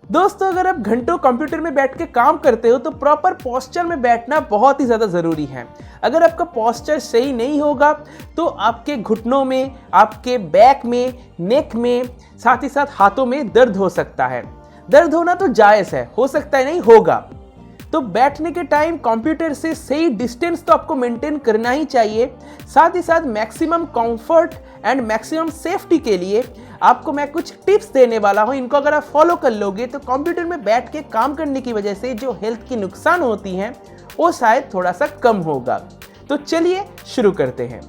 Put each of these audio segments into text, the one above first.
दोस्तों, अगर आप घंटों कंप्यूटर में बैठ के काम करते हो तो प्रॉपर पोस्चर में बैठना बहुत ही ज़्यादा ज़रूरी है। अगर आपका पोस्चर सही नहीं होगा तो आपके घुटनों में, आपके बैक में, नेक में, साथ ही साथ हाथों में दर्द हो सकता है। दर्द होना तो जायज़ है, हो सकता है नहीं होगा। तो बैठने के टाइम कंप्यूटर से सही डिस्टेंस तो आपको मेंटेन करना ही चाहिए। साथ ही साथ maximum comfort and maximum safety के लिए आपको मैं कुछ टिप्स देने वाला हूं। इनको अगर आप फॉलो कर लोगे तो कंप्यूटर में बैठ के काम करने की वजह से जो हेल्थ की नुकसान होती हैं वो शायद थोड़ा सा कम होगा। तो चलिए शुरू करते हैं।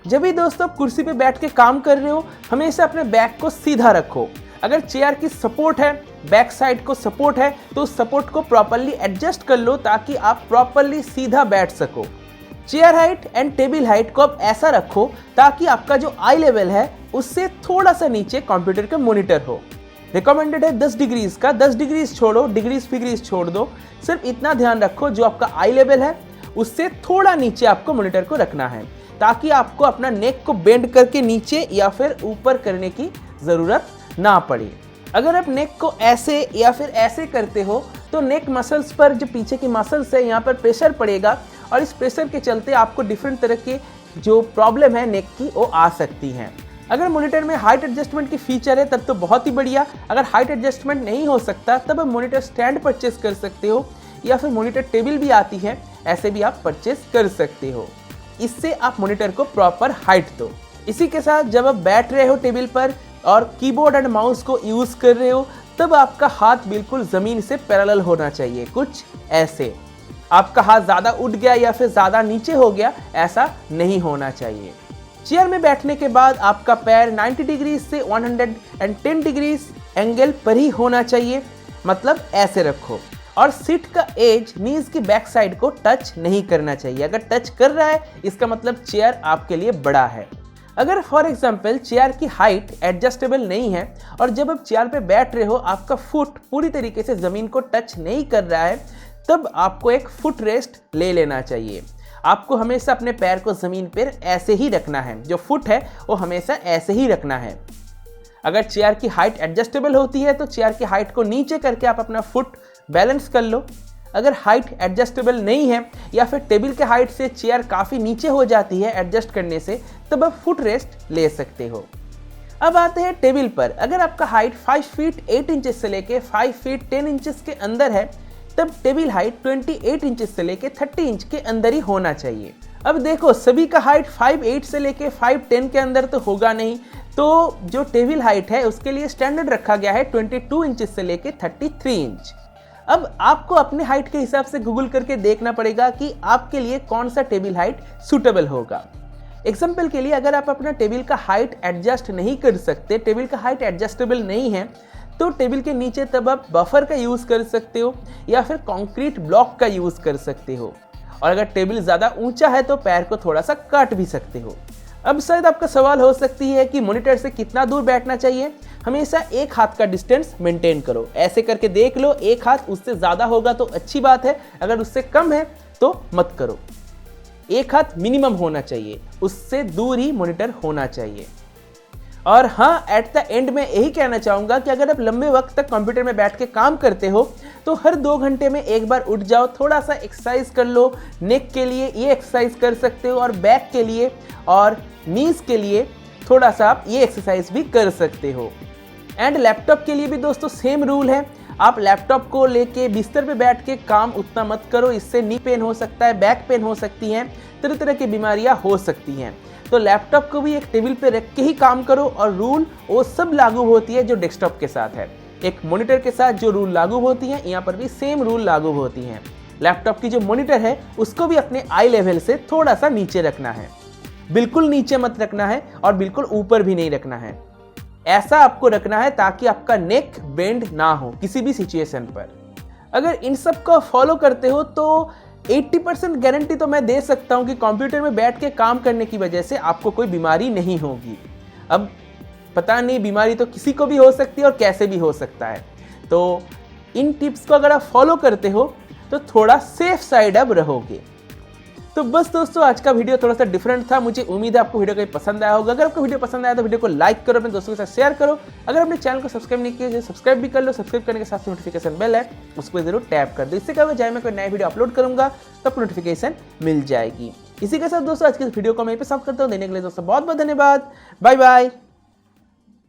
जब भी दोस्तों आप कुर्सी पे बैठ के काम कर रहे हो, हमेशा अपने बैक को सीधा रखो। अगर चेयर की सपोर्ट है, बैक साइड को सपोर्ट है, तो उस सपोर्ट को प्रॉपरली एडजस्ट कर लो ताकि आप प्रॉपरली सीधा बैठ सको। Chair height and table height को आप ऐसा रखो ताकि आपका जो आई लेवल है उससे थोड़ा सा नीचे कंप्यूटर का मॉनिटर हो। रिकमेंडेड है 10 डिग्रीज का, 10 डिग्रीज छोड़ो, डिग्रीज फिग्रीज छोड़ दो। सिर्फ इतना ध्यान रखो जो आपका आई लेवल है उससे थोड़ा नीचे आपको मॉनिटर को रखना है ताकि आपको अपना नेक को बेंड करके नीचे या फिर ऊपर करने की ज़रूरत ना पड़े। अगर आप नेक को ऐसे या फिर ऐसे करते हो तो नेक मसल्स पर, जो पीछे की मसल्स है, यहाँ पर प्रेशर पड़ेगा और इस प्रेशर के चलते आपको डिफरेंट तरह के जो प्रॉब्लम है नेक की वो आ सकती हैं। अगर मॉनिटर में हाइट एडजस्टमेंट की फीचर है तब तो बहुत ही बढ़िया। अगर हाइट एडजस्टमेंट नहीं हो सकता तब आप मॉनिटर स्टैंड परचेस कर सकते हो या फिर मॉनिटर टेबल भी आती है, ऐसे भी आप परचेस कर सकते हो। इससे आप मॉनिटर को प्रॉपर हाइट दो। इसी के साथ जब आप बैठ रहे हो टेबल पर और कीबोर्ड एंड माउस को यूज़ कर रहे हो तब आपका हाथ बिल्कुल ज़मीन से पैरेलल होना चाहिए, कुछ ऐसे। आपका हाथ ज़्यादा उठ गया या फिर ज़्यादा नीचे हो गया, ऐसा नहीं होना चाहिए। चेयर में बैठने के बाद आपका पैर 90 डिग्री से 110 डिग्री एंगल पर ही होना चाहिए, मतलब ऐसे रखो। और सीट का एज नीज की बैक साइड को टच नहीं करना चाहिए। अगर टच कर रहा है इसका मतलब चेयर आपके लिए बड़ा है। अगर फॉर एग्जाम्पल चेयर की हाइट एडजस्टेबल नहीं है और जब आप चेयर पे बैठ रहे हो आपका फुट पूरी तरीके से ज़मीन को टच नहीं कर रहा है, तब आपको एक फुट रेस्ट ले लेना चाहिए। आपको हमेशा अपने पैर को ज़मीन पर ऐसे ही रखना है, जो फुट है वो हमेशा ऐसे ही रखना है। अगर चेयर की हाइट एडजस्टेबल होती है तो चेयर की हाइट को नीचे करके आप अपना फुट बैलेंस कर लो। अगर हाइट एडजस्टेबल नहीं है या फिर टेबल के हाइट से चेयर काफ़ी नीचे हो जाती है एडजस्ट करने से, तब आप फुट रेस्ट ले सकते हो। अब आते हैं टेबल पर। अगर आपका हाइट 5 फीट 8 इंचेस से लेके 5 फीट 10 इंचेस के अंदर है तब टेबल हाइट 28 इंचेस से लेके 30 इंच के अंदर ही होना चाहिए। अब देखो, सभी का हाइट 5'8" से लेके 5'10" के अंदर तो होगा नहीं, तो जो टेबल हाइट है उसके लिए स्टैंडर्ड रखा गया है 22 इंचेस से लेके 33 इंच। अब आपको अपने हाइट के हिसाब से गूगल करके देखना पड़ेगा कि आपके लिए कौन सा टेबल हाइट सूटेबल होगा। एग्जाम्पल के लिए, अगर आप अपना टेबल का हाइट एडजस्ट नहीं कर सकते, टेबल का हाइट एडजस्टेबल नहीं है, तो टेबल के नीचे तब आप बफर का यूज़ कर सकते हो या फिर कंक्रीट ब्लॉक का यूज़ कर सकते हो। और अगर टेबल ज़्यादा ऊंचा है तो पैर को थोड़ा सा काट भी सकते हो। अब शायद आपका सवाल हो सकती है कि मॉनिटर से कितना दूर बैठना चाहिए। हमेशा एक हाथ का डिस्टेंस मेंटेन करो। ऐसे करके देख लो, एक हाथ, उससे ज़्यादा होगा तो अच्छी बात है, अगर उससे कम है तो मत करो। एक हाथ मिनिमम होना चाहिए, उससे दूर ही मॉनिटर होना चाहिए। और हाँ, एट द एंड में यही कहना चाहूँगा कि अगर आप लंबे वक्त तक कंप्यूटर में बैठ के काम करते हो तो हर 2 घंटे में एक बार उठ जाओ, थोड़ा सा एक्सरसाइज कर लो। नेक के लिए ये एक्सरसाइज कर सकते हो और बैक के लिए और नीज के लिए थोड़ा सा आप ये एक्सरसाइज भी कर सकते हो। एंड लैपटॉप के लिए भी दोस्तों सेम रूल है। आप लैपटॉप को लेके बिस्तर पे बैठ के काम उतना मत करो, इससे नी पेन हो सकता है, बैक पेन हो सकती हैं, तरह तरह की बीमारियां हो सकती हैं। तो लैपटॉप को भी एक टेबल पे रख के ही काम करो और रूल वो सब लागू होती है जो डेस्कटॉप के साथ है। एक मॉनिटर के साथ जो रूल लागू होती हैं, यहाँ पर भी सेम रूल लागू होती हैं। लैपटॉप की जो मॉनिटर है उसको भी अपने आई लेवल से थोड़ा सा नीचे रखना है, बिल्कुल नीचे मत रखना है और बिल्कुल ऊपर भी नहीं रखना है। ऐसा आपको रखना है ताकि आपका नेक बेंड ना हो किसी भी सिचुएशन पर। अगर इन सब को फॉलो करते हो तो 80% गारंटी तो मैं दे सकता हूं कि कंप्यूटर में बैठ के काम करने की वजह से आपको कोई बीमारी नहीं होगी। अब पता नहीं, बीमारी तो किसी को भी हो सकती है और कैसे भी हो सकता है। तो इन टिप्स को अगर आप फॉलो करते हो तो थोड़ा सेफ साइड अब रहोगे। तो बस दोस्तों आज का वीडियो थोड़ा सा डिफरेंट था, मुझे उम्मीद है आपको वीडियो कहीं पसंद आया होगा। अगर आपको वीडियो पसंद आया तो वीडियो को लाइक करो, अपने दोस्तों के साथ शेयर करो। अगर अपने चैनल को सब्सक्राइब नहीं किया सब्सक्राइब भी कर लो। सब्सक्राइब करने के साथ नोटिफिकेशन बेल है उस पर जरूर टैप कर दो। इससे क्या होगा, चाहे मैं कोई नया वीडियो अपलोड करूंगा तो आपको नोटिफिकेशन मिल जाएगी। इसी के साथ दोस्तों आज की वीडियो को मैं यहीं पे समाप्त करता हूँ। देने के लिए दोस्तों बहुत बहुत धन्यवाद। Bye bye.